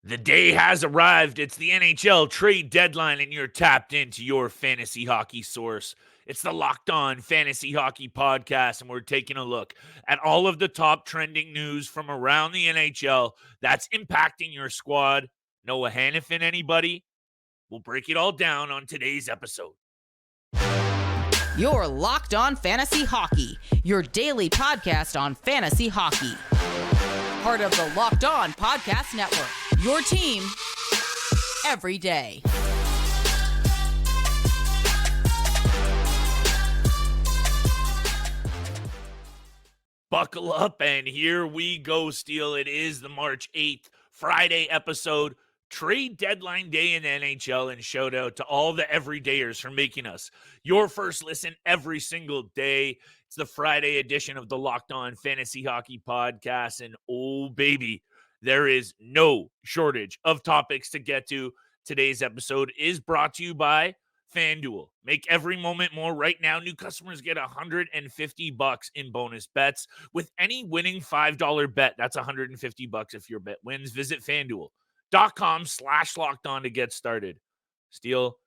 The day has arrived. It's the NHL Trade Deadline, and you're tapped into your fantasy hockey source. It's the Locked On Fantasy Hockey Podcast, and we're taking a look at all of the top trending news from around the NHL that's impacting your squad. Noah Hanifin, anybody? We'll break it all down on today's episode. You're Locked On Fantasy Hockey, your daily podcast on fantasy hockey. Part of the Locked On Podcast Network, your team every day. Buckle up, and here we go, Steel. It is the March 8th, Friday episode, Trade Deadline Day in the NHL, and shout out to all the everydayers for making us your first listen every single day. It's the Friday edition of the Locked On Fantasy Hockey Podcast, and oh, baby, there is no shortage of topics to get to. Today's episode is brought to you by FanDuel. Make every moment more. Right now, new customers get $150 in bonus bets with any winning $5 bet. That's $150 if your bet wins. Visit FanDuel.com/lockedon to get started. Steel,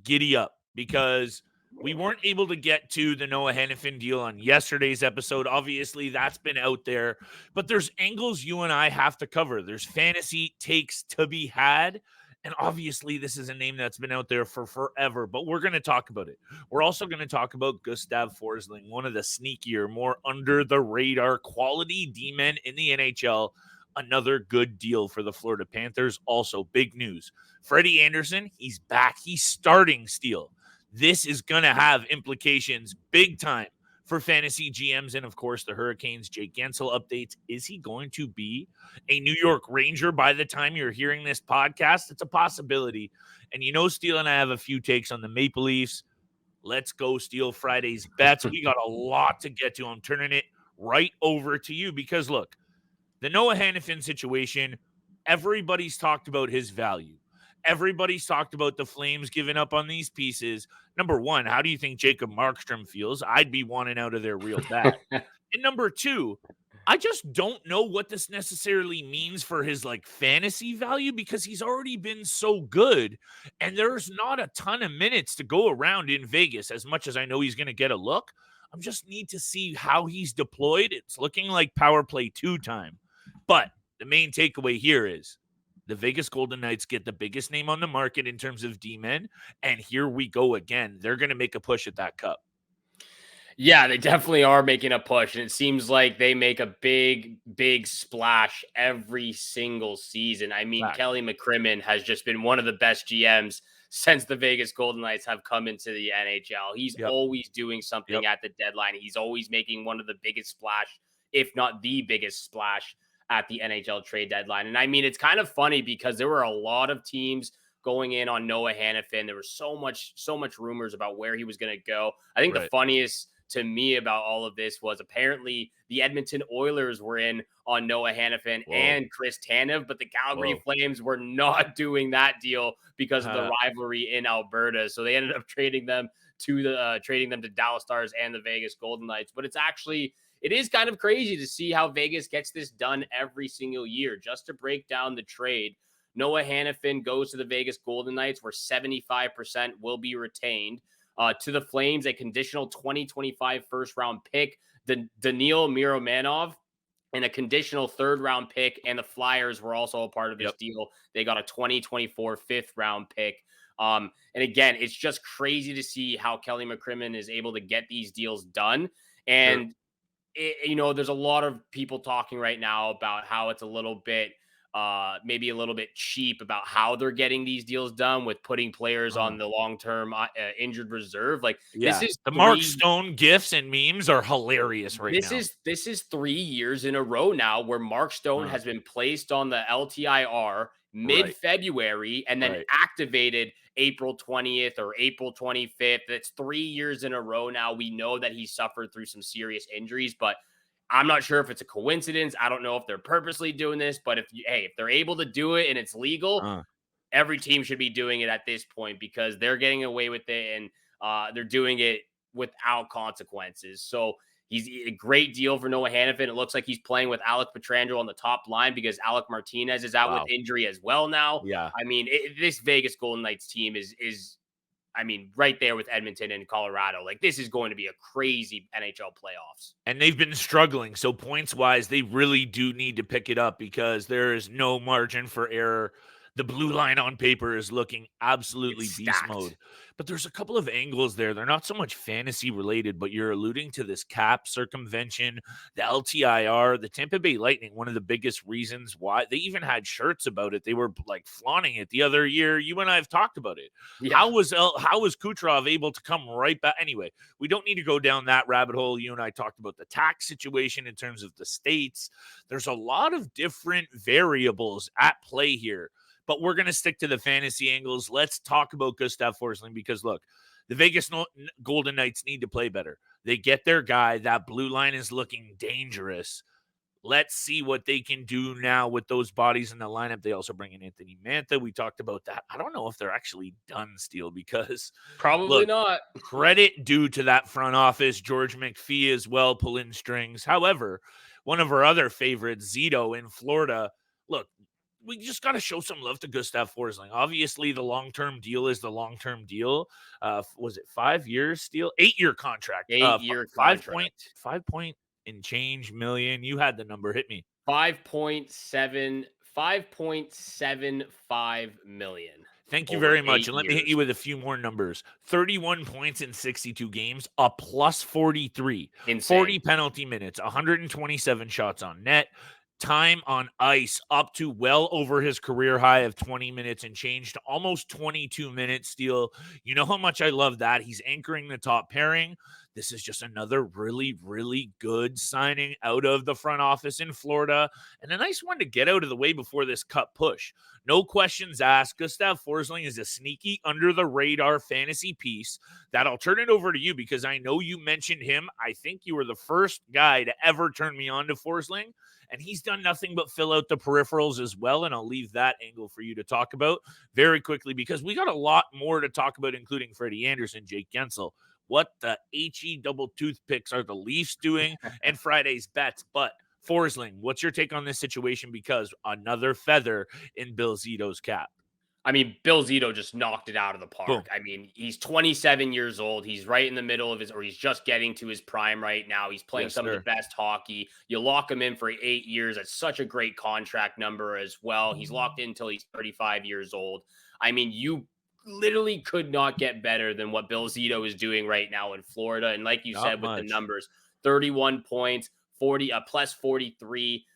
giddy up, because we weren't able to get to the Noah Hanifin deal on yesterday's episode. Obviously, that's been out there, but there's angles you and I have to cover. There's fantasy takes to be had, and obviously, this is a name that's been out there for forever, but we're going to talk about it. We're also going to talk about Gustav Forsling, one of the sneakier, more under-the-radar quality D-men in the NHL. Another good deal for the Florida Panthers. Also, big news. Frederik Andersen, he's back. He's starting, Steel. This is going to have implications big time for fantasy GMs and, of course, the Hurricanes. Jake Guentzel updates. Is he going to be a New York Ranger by the time you're hearing this podcast? It's a possibility. And you know, Steel and I have a few takes on the Maple Leafs. Let's go, Steel. Friday's bets. We got a lot to get to. I'm turning it right over to you because, look, the Noah Hanifin situation, everybody's talked about his value. Everybody's talked about the Flames giving up on these pieces. Number one, how do you think Jacob Markstrom feels? I'd be wanting out of there real bad. And number two, I just don't know what this necessarily means for his fantasy value because he's already been so good. And there's not a ton of minutes to go around in Vegas. As much as I know he's going to get a look, I just need to see how he's deployed. It's looking like power play 2 time. But the main takeaway here is the Vegas Golden Knights get the biggest name on the market in terms of D-men, and here we go again. They're going to make a push at that cup. Yeah, they definitely are making a push, and it seems like they make a big, big splash every single season. I mean, Kelly McCrimmon has just been one of the best GMs since the Vegas Golden Knights have come into the NHL. He's always doing something at the deadline. He's always making one of the biggest splash, if not the biggest splash, at the NHL trade deadline. And I mean, it's kind of funny because there were a lot of teams going in on Noah Hanifin. There was so much rumors about where he was going to go. I think the funniest to me about all of this was apparently the Edmonton Oilers were in on Noah Hanifin and Chris Tanev, but the Calgary Flames were not doing that deal because of the rivalry in Alberta. So they ended up trading them to Dallas Stars and the Vegas Golden Knights. But it is kind of crazy to see how Vegas gets this done every single year. Just to break down the trade, Noah Hanifin goes to the Vegas Golden Knights where 75% will be retained. To the Flames, a conditional 2025 first-round pick, Daniil Miromanov, and a conditional third-round pick, and the Flyers were also a part of this deal. They got a 2024 fifth-round pick. And again, it's just crazy to see how Kelly McCrimmon is able to get these deals done. And there's a lot of people talking right now about how it's a little bit, maybe a little bit cheap about how they're getting these deals done with putting players on the long-term injured reserve. This is the Mark Stone gifs and memes are hilarious now. This is 3 years in a row now where Mark Stone has been placed on the LTIR mid-February and then activated April 20th or April 25th. That's 3 years in a row now. We know that he suffered through some serious injuries, but I'm not sure if it's a coincidence. I don't know if they're purposely doing this, but if they're able to do it and it's legal, every team should be doing it at this point because they're getting away with it and they're doing it without consequences. So He's a great deal for Noah Hanifin. It looks like he's playing with Alec Pietrangelo on the top line because Alec Martinez is out with injury as well now. Yeah. I mean, this Vegas Golden Knights team is I mean, right there with Edmonton and Colorado. Like, this is going to be a crazy NHL playoffs. And they've been struggling. So points-wise, they really do need to pick it up because there is no margin for error. The blue line on paper is looking absolutely beast mode. But there's a couple of angles there. They're not so much fantasy related, but you're alluding to this cap circumvention, the LTIR, the Tampa Bay Lightning, one of the biggest reasons why. They even had shirts about it. They were like flaunting it the other year. You and I have talked about it. Yeah. How was Kucherov able to come right back? Anyway, we don't need to go down that rabbit hole. You and I talked about the tax situation in terms of the states. There's a lot of different variables at play here. But we're going to stick to the fantasy angles. Let's talk about Gustav Forsling because, look, the Vegas Golden Knights need to play better. They get their guy. That blue line is looking dangerous. Let's see what they can do now with those bodies in the lineup. They also bring in Anthony Mantha. We talked about that. I don't know if they're actually done, Steele, because probably not. Credit due to that front office. George McPhee as well, pulling strings. However, one of our other favorites, Zito in Florida, look, we just got to show some love to Gustav Forsling. Obviously, the long-term deal is the long-term deal. Was it 5 years, Steele? 8-year contract. 8-year contract. 5 point and change million. You had the number. Hit me. 5.75 million. Thank you very much. And let me hit you with a few more numbers. 31 points in 62 games, a plus 43. Insane. 40 penalty minutes, 127 shots on net. Time on ice up to well over his career high of 20 minutes and change to almost 22 minutes. Steele, you know how much I love that. He's anchoring the top pairing. This is just another really, really good signing out of the front office in Florida and a nice one to get out of the way before this cup push. No questions asked. Gustav Forsling is a sneaky under-the-radar fantasy piece that I'll turn it over to you because I know you mentioned him. I think you were the first guy to ever turn me on to Forsling. And he's done nothing but fill out the peripherals as well. And I'll leave that angle for you to talk about very quickly because we got a lot more to talk about, including Freddie Andersen, Jake Guentzel. What the HE double toothpicks are the Leafs doing and Friday's bets. But Forsling, what's your take on this situation? Because another feather in Bill Zito's cap. I mean, Bill Zito just knocked it out of the park. Boom. I mean, he's 27 years old. He's right in the middle of he's just getting to his prime right now. He's playing some of the best hockey. You lock him in for 8 years. That's such a great contract number as well. He's locked in until he's 35 years old. I mean, you literally could not get better than what Bill Zito is doing right now in Florida. And like you said, with the numbers, 31 points, plus 43.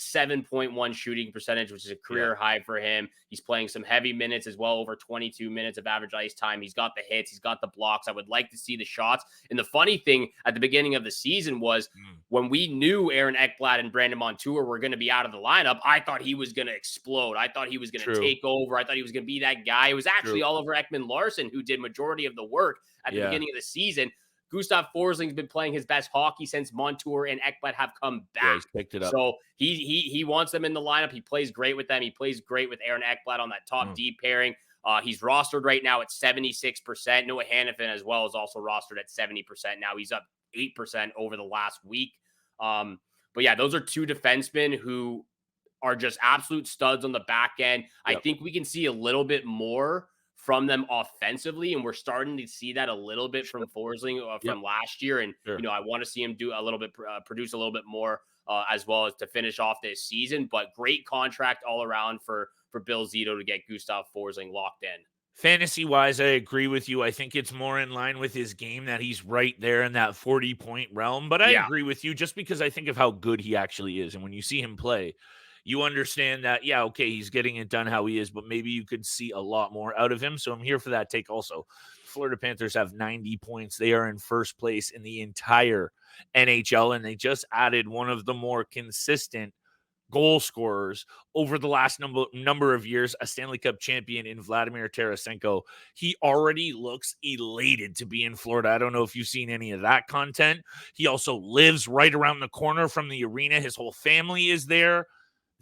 7.1 shooting percentage, which is a career high for him. He's playing some heavy minutes as well, over 22 minutes of average ice time. He's got the hits. He's got the blocks. I would like to see the shots. And the funny thing at the beginning of the season was when we knew Aaron Ekblad and Brandon Montour were going to be out of the lineup, I thought he was going to explode. I thought he was going to take over. I thought he was going to be that guy. It was actually Oliver Ekman-Larsson who did majority of the work at the beginning of the season. Gustav Forsling's been playing his best hockey since Montour and Ekblad have come back. Yeah, he's picked it up. So he wants them in the lineup. He plays great with them. He plays great with Aaron Ekblad on that top D pairing. He's rostered right now at 76%. Noah Hanifin as well is also rostered at 70%. Now he's up 8% over the last week. But yeah, those are two defensemen who are just absolute studs on the back end. I think we can see a little bit more from them offensively, and we're starting to see that a little bit from Forsling from last year. And you know, I want to see him do a little bit, produce a little bit more as well as to finish off this season. But great contract all around for Bill Zito to get Gustav Forsling locked in. Fantasy wise, I agree with you. I think it's more in line with his game that he's right there in that 40-point realm. But I agree with you just because I think of how good he actually is, and when you see him play, you understand that, he's getting it done how he is, but maybe you could see a lot more out of him. So I'm here for that take also. Florida Panthers have 90 points. They are in first place in the entire NHL, and they just added one of the more consistent goal scorers over the last number of years, a Stanley Cup champion in Vladimir Tarasenko. He already looks elated to be in Florida. I don't know if you've seen any of that content. He also lives right around the corner from the arena. His whole family is there.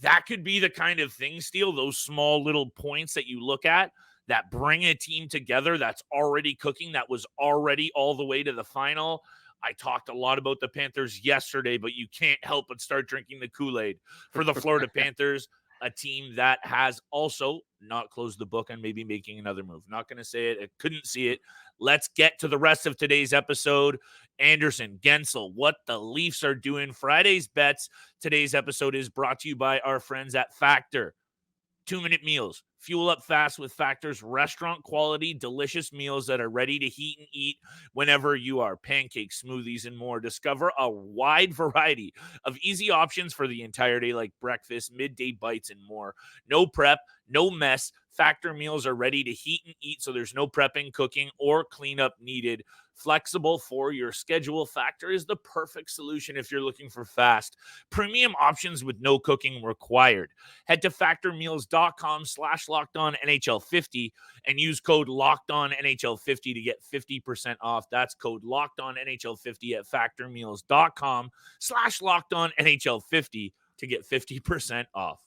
That could be the kind of thing, Steele, those small little points that you look at that bring a team together that's already cooking, that was already all the way to the final. I talked a lot about the Panthers yesterday, but you can't help but start drinking the Kool-Aid for the Florida Panthers, a team that has also not closed the book on maybe making another move. Not going to say it. I couldn't see it. Let's get to the rest of today's episode. Andersen, Guentzel, what the Leafs are doing. Friday's bets. Today's episode is brought to you by our friends at Factor. 2-minute meals. Fuel up fast with Factor's restaurant quality, delicious meals that are ready to heat and eat whenever you are. Pancakes, smoothies, and more. Discover a wide variety of easy options for the entire day, like breakfast, midday bites, and more. No prep, no mess. Factor meals are ready to heat and eat, so there's no prepping, cooking, or cleanup needed. Flexible for your schedule. Factor is the perfect solution if you're looking for fast, premium options with no cooking required. Head to factormeals.com/LockedOnNHL50 and use code LockedOnNHL50 to get 50% off. That's code LockedOnNHL50 at factormeals.com/LockedOnNHL50 to get 50% off.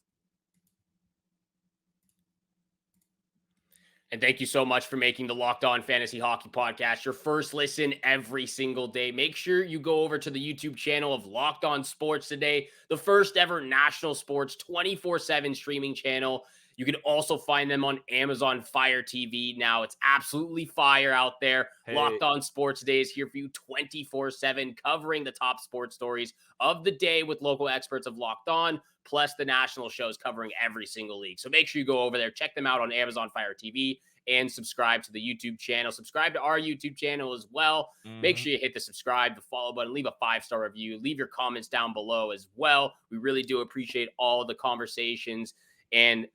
And thank you so much for making the Locked On Fantasy Hockey Podcast your first listen every single day. Make sure you go over to the YouTube channel of Locked On Sports Today, the first ever national sports 24/7 streaming channel. You can also find them on Amazon Fire TV. Now it's absolutely fire out there. Hey. Locked On Sports Today is here for you 24/7, covering the top sports stories of the day with local experts of Locked On, plus the national shows covering every single league. So make sure you go over there, check them out on Amazon Fire TV, and subscribe to the YouTube channel. Subscribe to our YouTube channel as well. Make sure you hit the subscribe, the follow button, leave a 5-star review, leave your comments down below as well. We really do appreciate all the conversations and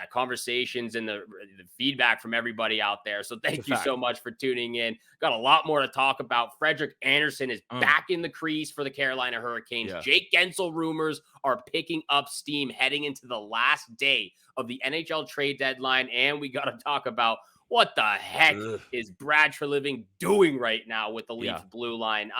conversations and the feedback from everybody out there. So thank you so much for tuning in. Got a lot more to talk about. Frederik Andersen is back in the crease for the Carolina Hurricanes. Yeah. Jake Guentzel rumors are picking up steam heading into the last day of the NHL Trade Deadline. And we got to talk about what the heck is Brad Treliving doing right now with the Leafs blue line.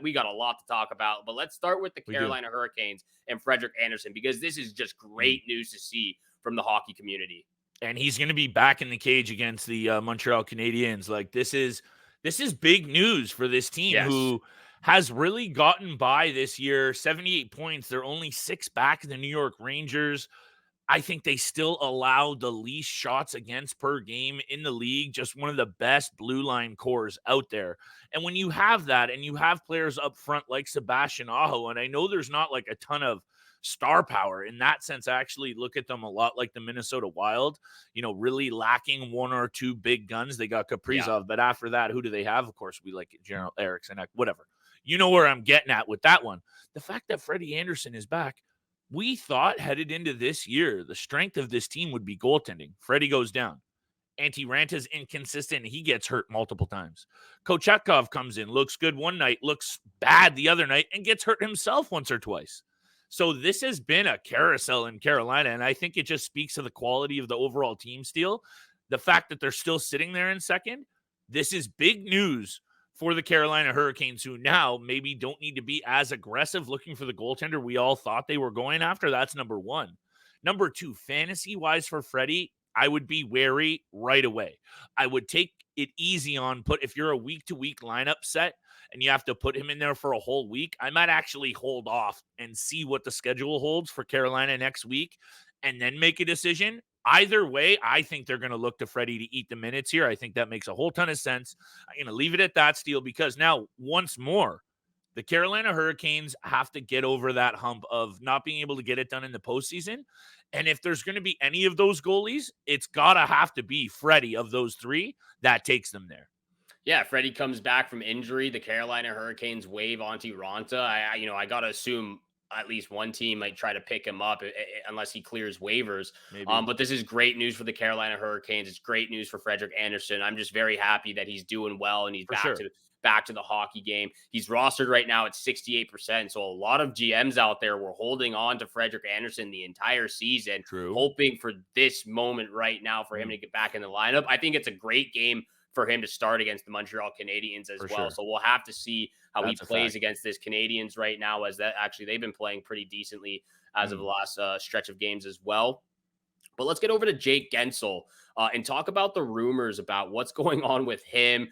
We got a lot to talk about, but let's start with the Carolina Hurricanes and Frederik Andersen, because this is just great news to see from the hockey community. And he's going to be back in the cage against the Montreal Canadiens. Like, this is big news for this team who has really gotten by this year. 78 points. They're only 6 back in the New York Rangers. I think they still allow the least shots against per game in the league. Just one of the best blue line cores out there. And when you have that and you have players up front like Sebastian Aho, and I know there's not like a ton of star power in that sense. I actually look at them a lot like the Minnesota Wild, really lacking one or two big guns. They got Kaprizov, but after that, who do they have? Of course, we like General Eriksson, whatever. You know where I'm getting at with that one. The fact that Freddie Andersen is back, we thought headed into this year, the strength of this team would be goaltending. Freddie goes down. Antti Ranta's inconsistent. He gets hurt multiple times. Kochetkov comes in, looks good one night, looks bad the other night, and gets hurt himself once or twice. So this has been a carousel in Carolina, and I think it just speaks to the quality of the overall team still. The fact that they're still sitting there in second, this is big news for the Carolina Hurricanes, who now maybe don't need to be as aggressive looking for the goaltender we all thought they were going after. That's number one. Number two, fantasy-wise for Freddie, I would be wary right away. I would take it easy on if you're a week-to-week lineup set, and you have to put him in there for a whole week, I might actually hold off and see what the schedule holds for Carolina next week and then make a decision. Either way, I think they're going to look to Freddie to eat the minutes here. I think that makes a whole ton of sense. I'm going to leave it at that, Steele, because now, once more, the Carolina Hurricanes have to get over that hump of not being able to get it done in the postseason. And if there's going to be any of those goalies, it's got to have to be Freddie of those three that takes them there. Yeah, Freddie comes back from injury. The Carolina Hurricanes waive Antti Ranta. I got to assume at least one team might try to pick him up unless he clears waivers. But this is great news for the Carolina Hurricanes. It's great news for Frederik Andersen. I'm just very happy that he's doing well and he's back to the hockey game. He's rostered right now at 68%. So a lot of GMs out there were holding on to Frederik Andersen the entire season, hoping for this moment right now for him to get back in the lineup. I think it's a great game for him to start against the Montreal Canadiens as well. So we'll have to see how he plays against this Canadiens right now, as that actually they've been playing pretty decently as of the last stretch of games as well. But let's get over to Jake Guentzel and talk about the rumors about what's going on with him.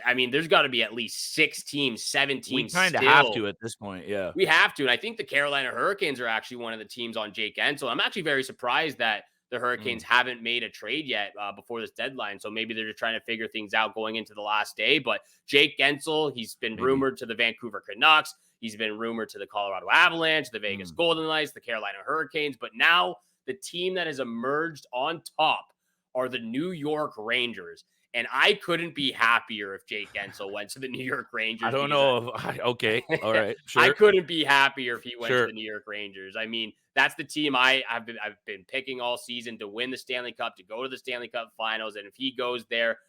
I mean, there's got to be at least 6 teams, 7 teams. We kind of have to at this point. Yeah, we have to. And I think the Carolina Hurricanes are actually one of the teams on Jake Guentzel. I'm actually very surprised that the Hurricanes haven't made a trade yet before this deadline. So maybe they're just trying to figure things out going into the last day. But Jake Guentzel, he's been rumored to the Vancouver Canucks. He's been rumored to the Colorado Avalanche, the Vegas Golden Knights, the Carolina Hurricanes. But now the team that has emerged on top are the New York Rangers. And I couldn't be happier if Jake Guentzel went to the New York Rangers. I don't know. Okay. All right. Sure. I couldn't be happier if he went to the New York Rangers. I mean, that's the team I've been picking all season to win the Stanley Cup, to go to the Stanley Cup finals. And if he goes there,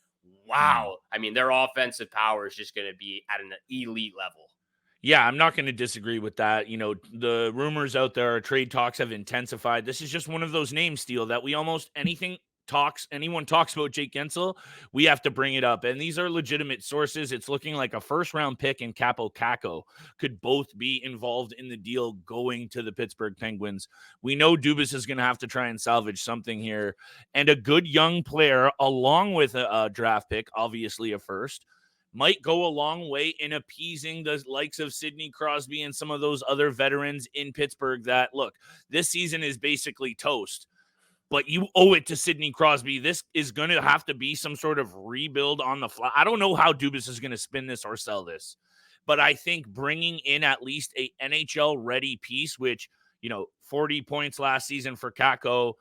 wow. I mean, their offensive power is just going to be at an elite level. Yeah, I'm not going to disagree with that. You know, the rumors out there, trade talks have intensified. This is just one of those names, Steele, that we almost anyone talks about Jake Guentzel, we have to bring it up. And these are legitimate sources. It's looking like a first-round pick and Capo Caco could both be involved in the deal going to the Pittsburgh Penguins. We know Dubas is going to have to try and salvage something here. And a good young player, along with a draft pick, obviously a first, might go a long way in appeasing the likes of Sidney Crosby and some of those other veterans in Pittsburgh that, look, this season is basically toast. But you owe it to Sidney Crosby. This is going to have to be some sort of rebuild on the fly. I don't know how Dubas is going to spin this or sell this, but I think bringing in at least a NHL-ready piece, which, 40 points last season for Kako.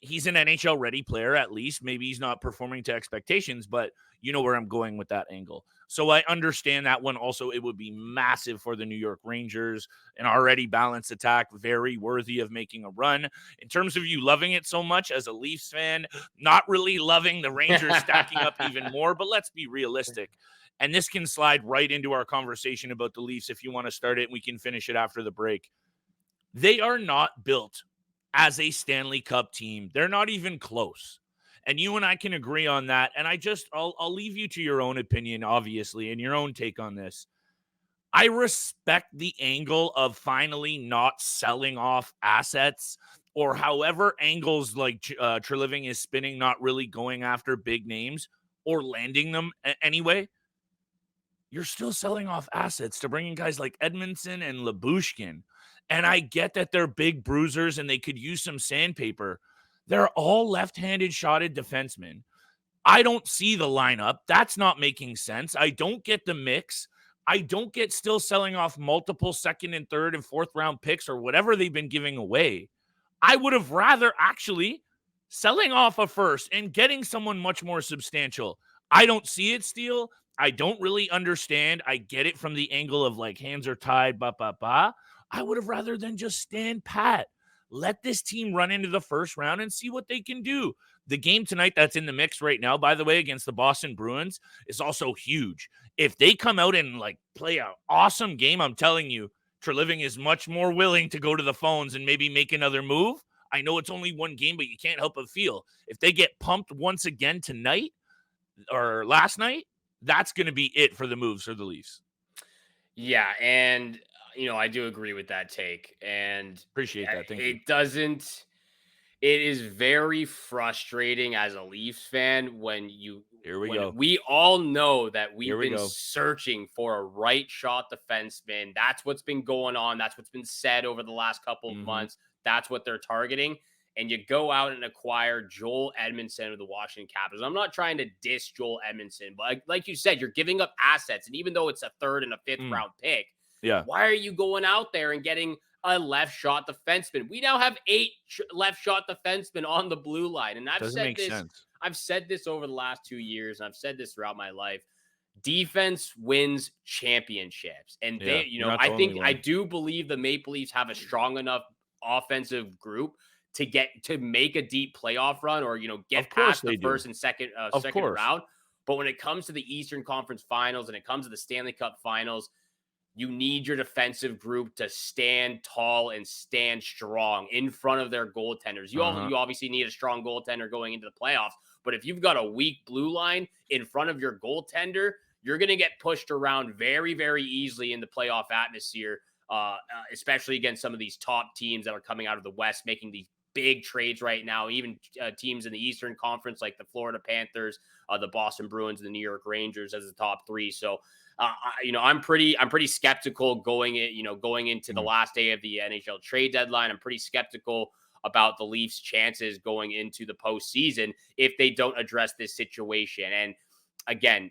He's an NHL-ready player at least. Maybe he's not performing to expectations, but you know where I'm going with that angle. So I understand that one. Also, it would be massive for the New York Rangers, an already balanced attack, very worthy of making a run. In terms of you loving it so much as a Leafs fan, not really loving the Rangers stacking up even more, but let's be realistic. And this can slide right into our conversation about the Leafs if you want to start it, and we can finish it after the break. They are not built as a Stanley Cup team. They're not even close. And you and I can agree on that. And I'll leave you to your own opinion, obviously, and your own take on this. I respect the angle of finally not selling off assets, or however angles like Treliving is spinning, not really going after big names or landing them anyway. You're still selling off assets to bring in guys like Edmondson and Lyubushkin. And I get that they're big bruisers and they could use some sandpaper. They're all left-handed shotted defensemen. I don't see the lineup. That's not making sense. I don't get the mix. I don't get still selling off multiple second and third and fourth round picks or whatever they've been giving away. I would have rather actually selling off a first and getting someone much more substantial. I don't see it, Steele. I don't really understand. I get it from the angle of like hands are tied, I would have rather than just stand pat. Let this team run into the first round and see what they can do. The game tonight that's in the mix right now, by the way, against the Boston Bruins is also huge. If they come out and like play an awesome game, I'm telling you, Treliving is much more willing to go to the phones and maybe make another move. I know it's only one game, but you can't help but feel if they get pumped once again tonight or last night, that's going to be it for the moves for the Leafs. Yeah, and I do agree with that take, and appreciate that. Thank you. It is very frustrating as a Leafs fan when we all know that we've been searching for a right shot defenseman. That's what's been going on. That's what's been said over the last couple of months. That's what they're targeting. And you go out and acquire Joel Edmondson of the Washington Capitals. I'm not trying to diss Joel Edmondson, but like you said, you're giving up assets. And even though it's a third and a fifth round pick, why are you going out there and getting a left shot defenseman? We now have 8 left shot defensemen on the blue line. And I've said this over the last 2 years, and I've said this throughout my life. Defense wins championships. And I do believe the Maple Leafs have a strong enough offensive group to make a deep playoff run, or get past the first and second round. But when it comes to the Eastern Conference Finals and it comes to the Stanley Cup Finals, you need your defensive group to stand tall and stand strong in front of their goaltenders. You obviously need a strong goaltender going into the playoffs, but if you've got a weak blue line in front of your goaltender, you're going to get pushed around very, very easily in the playoff atmosphere, especially against some of these top teams that are coming out of the West, making these big trades right now, even teams in the Eastern Conference like the Florida Panthers, the Boston Bruins, and the New York Rangers as the top three. So, I'm pretty skeptical going into the last day of the NHL trade deadline. I'm pretty skeptical about the Leafs' chances going into the postseason if they don't address this situation. And again,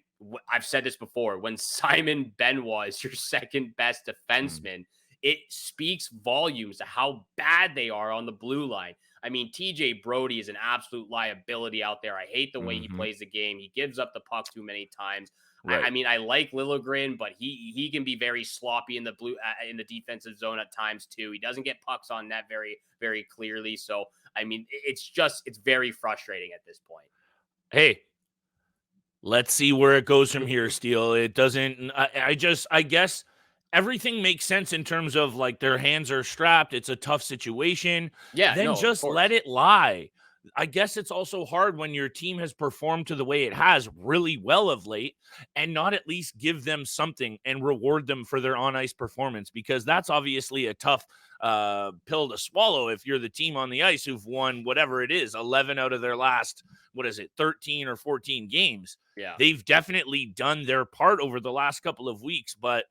I've said this before, when Simon Benoit is your second best defenseman, it speaks volumes to how bad they are on the blue line. I mean, TJ Brody is an absolute liability out there. I hate the way he plays the game. He gives up the puck too many times. Right. I mean, I like Liljegren, but he can be very sloppy in the defensive zone at times too. He doesn't get pucks on net very, very clearly. So, I mean, it's very frustrating at this point. Hey, let's see where it goes from here, Steele. It doesn't, I guess everything makes sense in terms of like their hands are strapped. It's a tough situation. Yeah. Then just let it lie. I guess it's also hard when your team has performed to the way it has really well of late and not at least give them something and reward them for their on-ice performance, because that's obviously a tough pill to swallow if you're the team on the ice who've won whatever it is, 11 out of their last, 13 or 14 games. Yeah. They've definitely done their part over the last couple of weeks, but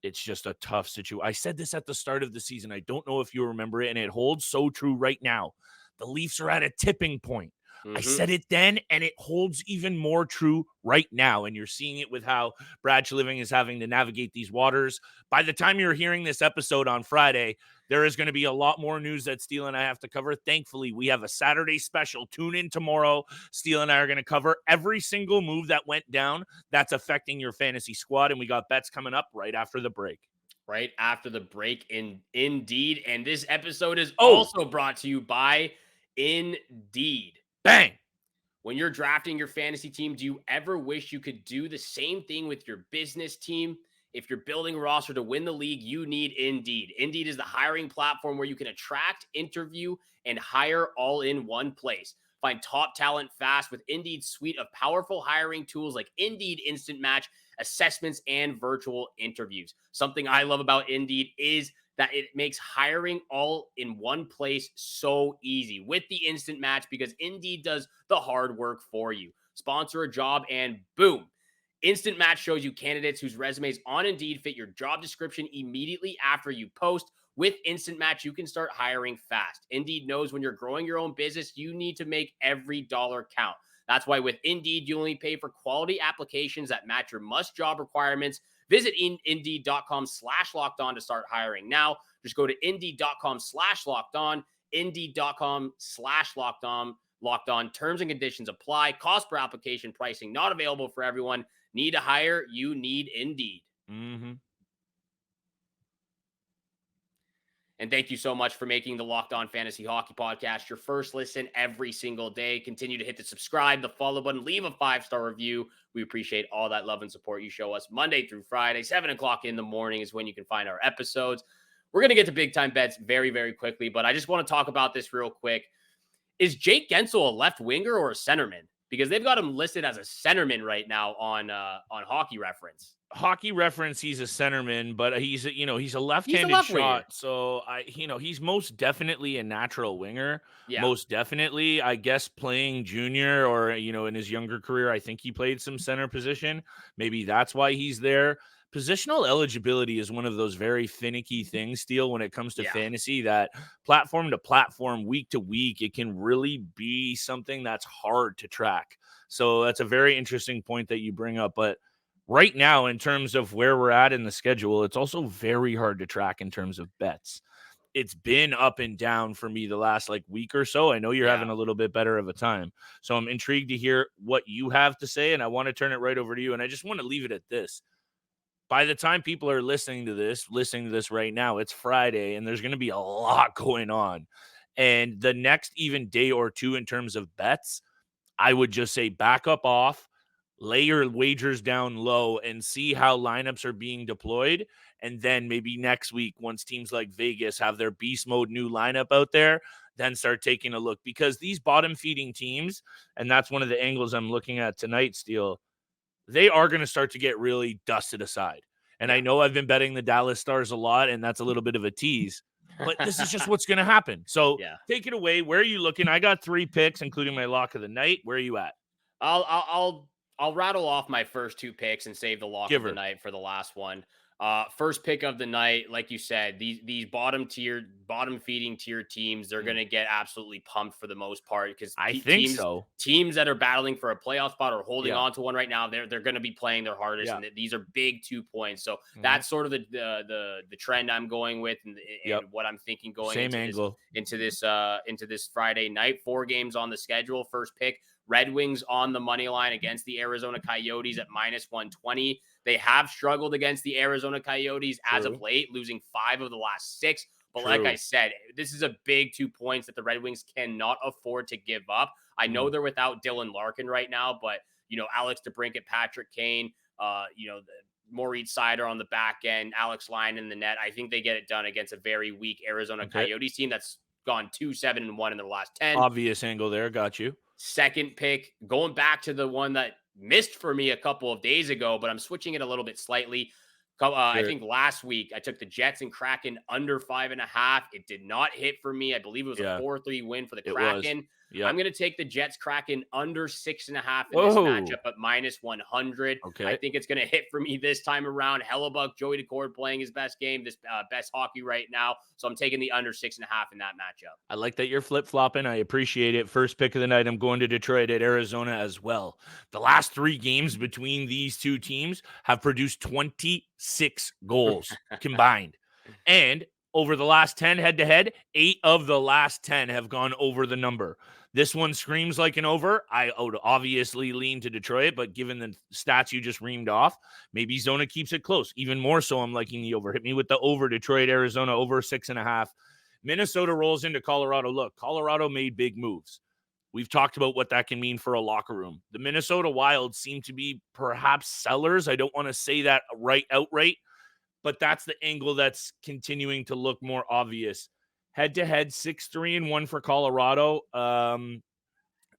it's just a tough situation. I said this at the start of the season. I don't know if you remember it, and it holds so true right now. The Leafs are at a tipping point. I said it then, and it holds even more true right now. And you're seeing it with how Brad Treliving is having to navigate these waters. By the time you're hearing this episode on Friday, there is going to be a lot more news that Steele and I have to cover. Thankfully, we have a Saturday special. Tune in tomorrow. Steele and I are going to cover every single move that went down that's affecting your fantasy squad. And we got bets coming up right after the break. Right after the break, indeed. And this episode is also brought to you by Indeed. Bang! When you're drafting your fantasy team, do you ever wish you could do the same thing with your business team? If you're building a roster to win the league, you need Indeed. Indeed is the hiring platform where you can attract, interview, and hire all in one place. Find top talent fast with Indeed's suite of powerful hiring tools like Indeed Instant Match, assessments, and virtual interviews. Something I love about Indeed is that it makes hiring all in one place so easy with the Instant Match, because Indeed does the hard work for you. Sponsor a job and boom, Instant Match shows you candidates whose resumes on Indeed fit your job description immediately after you post. With Instant Match, you can start hiring fast. Indeed knows when you're growing your own business, you need to make every dollar count. That's why with Indeed, you only pay for quality applications that match your must-job requirements. Visit Indeed.com/lockedon to start hiring now. Just go to Indeed.com/lockedon, Indeed.com/lockedon. Locked On. Terms and conditions apply. Cost per application pricing not available for everyone. Need to hire? You need Indeed. And thank you so much for making the Locked On Fantasy Hockey Podcast your first listen every single day. Continue to hit the subscribe, the follow button, leave a 5-star review. We appreciate all that love and support you show us Monday through Friday. 7 o'clock in the morning is when you can find our episodes. We're going to get to big time bets very, very quickly, but I just want to talk about this real quick. Is Jake Guentzel a left winger or a centerman? Because they've got him listed as a centerman right now on Hockey Reference. Hockey Reference, he's a centerman, but he's a left-handed shot. So he's most definitely a natural winger. Yeah. Most definitely, I guess, playing junior or in his younger career, I think he played some center position. Maybe that's why he's there. Positional eligibility is one of those very finicky things, Steele, when it comes to fantasy, that platform to platform, week to week, it can really be something that's hard to track. So that's a very interesting point that you bring up. But right now, in terms of where we're at in the schedule, it's also very hard to track in terms of bets. It's been up and down for me the last week or so. I know you're having a little bit better of a time. So I'm intrigued to hear what you have to say, and I want to turn it right over to you. And I just want to leave it at this. By the time people are listening to this right now, it's Friday, and there's going to be a lot going on. And the next even day or two in terms of bets, I would just say back up off, lay your wagers down low, and see how lineups are being deployed. And then maybe next week, once teams like Vegas have their beast mode new lineup out there, then start taking a look. Because these bottom feeding teams, and that's one of the angles I'm looking at tonight, Steele, they are going to start to get really dusted aside. And I know I've been betting the Dallas Stars a lot, and that's a little bit of a tease. but this is just what's going to happen. So yeah. take it away. Where are you looking? I got 3 picks, including my lock of the night. Where are you at? I'll rattle off my first 2 picks and save the lock of the night for the last one. First pick of the night, like you said, these bottom feeding tier teams, they're going to get absolutely pumped for the most part because teams that are battling for a playoff spot or holding on to one right now, they're going to be playing their hardest, and these are big 2 points. So that's sort of the trend I'm going with, and what I'm thinking going into this Friday night. 4 games on the schedule. First pick, Red Wings on the money line against the Arizona Coyotes at -120. They have struggled against the Arizona Coyotes as of late, losing 5 of the last 6. But like I said, this is a big 2 points that the Red Wings cannot afford to give up. I know they're without Dylan Larkin right now, but, Alex DeBrincat, Patrick Kane, Moritz Seider on the back end, Alex Lyon in the net. I think they get it done against a very weak Arizona Coyotes team that's gone 2-7-1 in their last 10. Obvious angle there. Got you. Second pick, going back to the one that missed for me a couple of days ago, but I'm switching it a little bit slightly. I think last week I took the Jets and Kraken under 5.5. It did not hit for me. I believe it was a 4-3 win for the Kraken. I'm going to take the Jets Kraken under 6.5 in this matchup at -100. Okay. I think it's going to hit for me this time around. Hellebuck, Joey Decord playing his best game, this best hockey right now. So I'm taking the under 6.5 in that matchup. I like that you're flip-flopping. I appreciate it. First pick of the night, I'm going to Detroit at Arizona as well. The last 3 games between these 2 teams have produced 26 goals combined. And over the last 10 head-to-head, 8 of the last 10 have gone over the number. This one screams like an over. I would obviously lean to Detroit, but given the stats you just reamed off, maybe Zona keeps it close. Even more so, I'm liking the over. Hit me with the over. Detroit, Arizona, over 6.5. Minnesota rolls into Colorado. Look, Colorado made big moves. We've talked about what that can mean for a locker room. The Minnesota Wild seem to be perhaps sellers. I don't want to say that outright, but that's the angle that's continuing to look more obvious. Head-to-head, 6-3-1 for Colorado.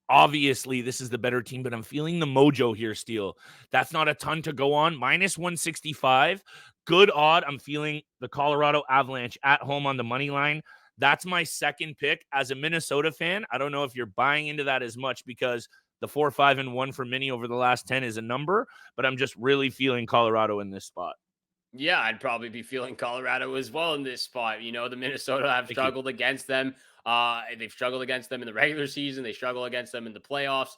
Obviously, this is the better team, but I'm feeling the mojo here, Steele. That's not a ton to go on. -165. Good odd. I'm feeling the Colorado Avalanche at home on the money line. That's my second pick. As a Minnesota fan, I don't know if you're buying into that as much because the 4-5-1 for Minnie over the last 10 is a number, but I'm just really feeling Colorado in this spot. Yeah, I'd probably be feeling Colorado as well in this spot. The Minnesota have struggled against them. They've struggled against them in the regular season. They struggle against them in the playoffs.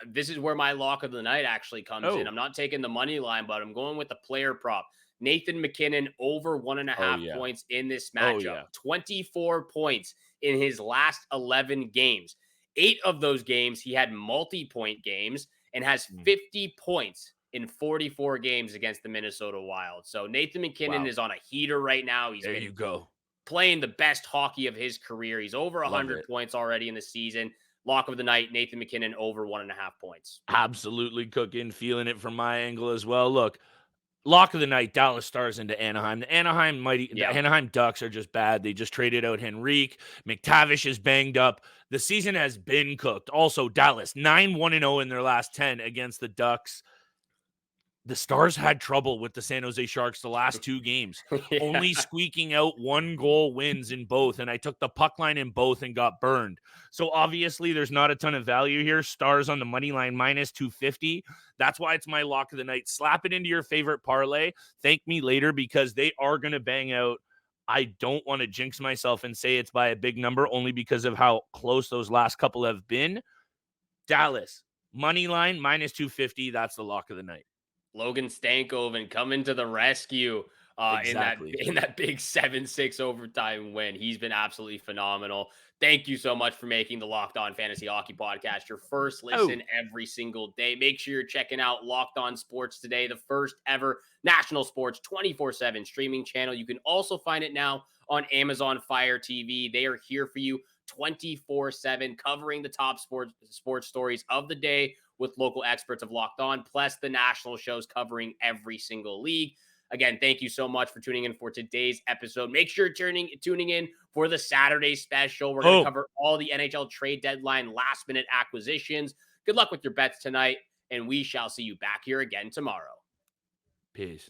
This is where my lock of the night actually comes in. I'm not taking the money line, but I'm going with the player prop. Nathan McKinnon over 1.5 points in this matchup. 24 points in his last 11 games. 8 of those games, he had multi-point games and has 50 points in 44 games against the Minnesota Wild. So Nathan McKinnon is on a heater right now. He's playing the best hockey of his career. He's over 100 points already in the season. Lock of the night, Nathan McKinnon over 1.5 points. Absolutely cooking, feeling it from my angle as well. Look, lock of the night, Dallas Stars into Anaheim. The Anaheim Ducks are just bad. They just traded out Henrique. McTavish is banged up. The season has been cooked. Also, Dallas, 9-1-0 in their last 10 against the Ducks. The Stars had trouble with the San Jose Sharks the last 2 games, only squeaking out 1-goal wins in both. And I took the puck line in both and got burned. So obviously there's not a ton of value here. Stars on the money line -250. That's why it's my lock of the night. Slap it into your favorite parlay. Thank me later because they are going to bang out. I don't want to jinx myself and say it's by a big number only because of how close those last couple have been. Dallas, money line -250. That's the lock of the night. Logan Stankoven coming to the rescue in that big 7-6 overtime win. He's been absolutely phenomenal. Thank you so much for making the Locked On Fantasy Hockey Podcast your first listen every single day. Make sure you're checking out Locked On Sports Today, the first ever national sports 24/7 streaming channel. You can also find it now on Amazon Fire TV. They are here for you 24/7, covering the top sports stories of the day with local experts of Locked On, plus the national shows covering every single league. Again, thank you so much for tuning in for today's episode. Make sure you're tuning in for the Saturday special. We're going to cover all the NHL Trade Deadline last-minute acquisitions. Good luck with your bets tonight, and we shall see you back here again tomorrow. Peace.